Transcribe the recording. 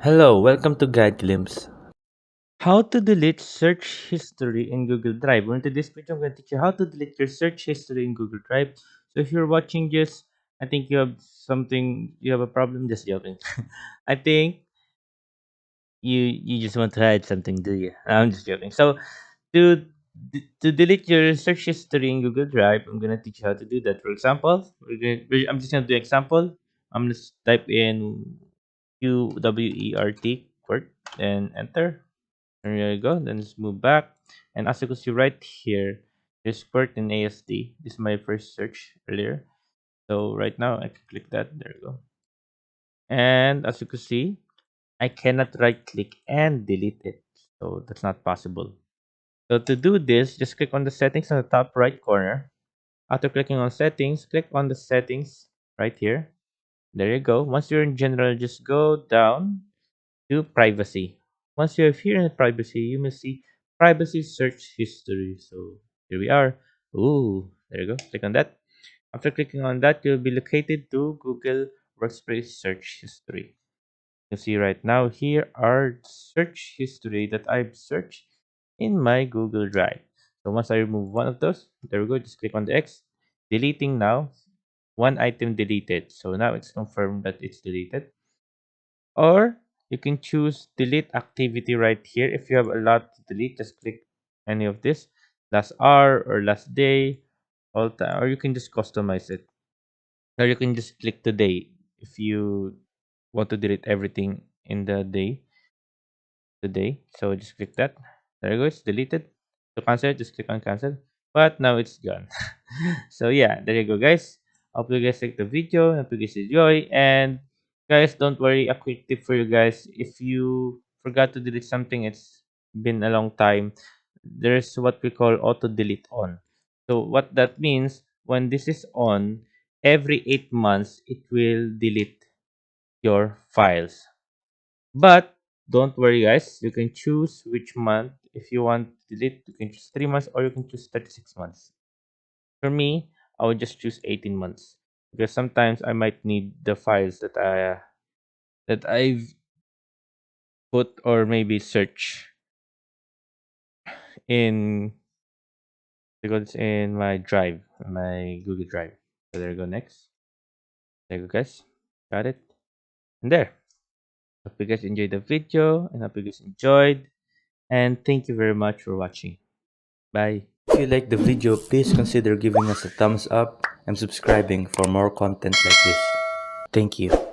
Hello, welcome to Guide Glimpse. How to delete search history in Google Drive. Well, in this video, I'm going to teach you how to delete your search history in Google Drive. So if you're watching this, I think you have a problem. Just joking. I think you just want to hide something, do you? I'm just joking. So to to delete your search history in Google Drive, I'm gonna teach you how to do that. For example, I'm just gonna do example. I'm gonna type in QWERT and enter. There you go. Then let's move back. And as you can see right here, there's QWERT in ASD. This is my first search earlier. So right now I can click that. There you go. And as you can see, I cannot right click and delete it. So that's not possible. So to do this, just click on the settings on the top right corner. After clicking on settings, click on the settings right here. There you go. Once you're in general, just go down to privacy. Once you're here in privacy, you will see privacy search history. So here we are. Ooh, there you go. Click on that. After clicking on that, you'll be located to Google Workspace search history. You see right now here are search history that I've searched in my Google Drive. So once I remove one of those, there we go. Just click on the X. Deleting now. One item deleted. So now it's confirmed that it's deleted. Or you can choose delete activity right here. If you have a lot to delete, just click any of this. Last hour or last day, all time, or you can just customize it. Or you can just click today if you want to delete everything in the day today. So just click that. There you go, it's deleted. To cancel it, just click on cancel. But now it's gone. So yeah, there you go, guys. Hope you guys like the video. Hope you guys enjoy. And guys, don't worry. A quick tip for you guys: if you forgot to delete something, it's been a long time. There's what we call auto delete on. So what that means, when this is on, every 8 months it will delete your files. But don't worry, guys. You can choose which month. If you want to delete, you can choose 3 months or you can choose 36 months. For me, I would just choose 18 months because sometimes I might need the files that I've put or maybe search in because in my drive, my Google Drive. So there you go. Next, there you go, guys. Got it. And there. Hope you guys enjoyed the video and hope you guys enjoyed. And thank you very much for watching. Bye. If you like the video, please consider giving us a thumbs up and subscribing for more content like this. Thank you.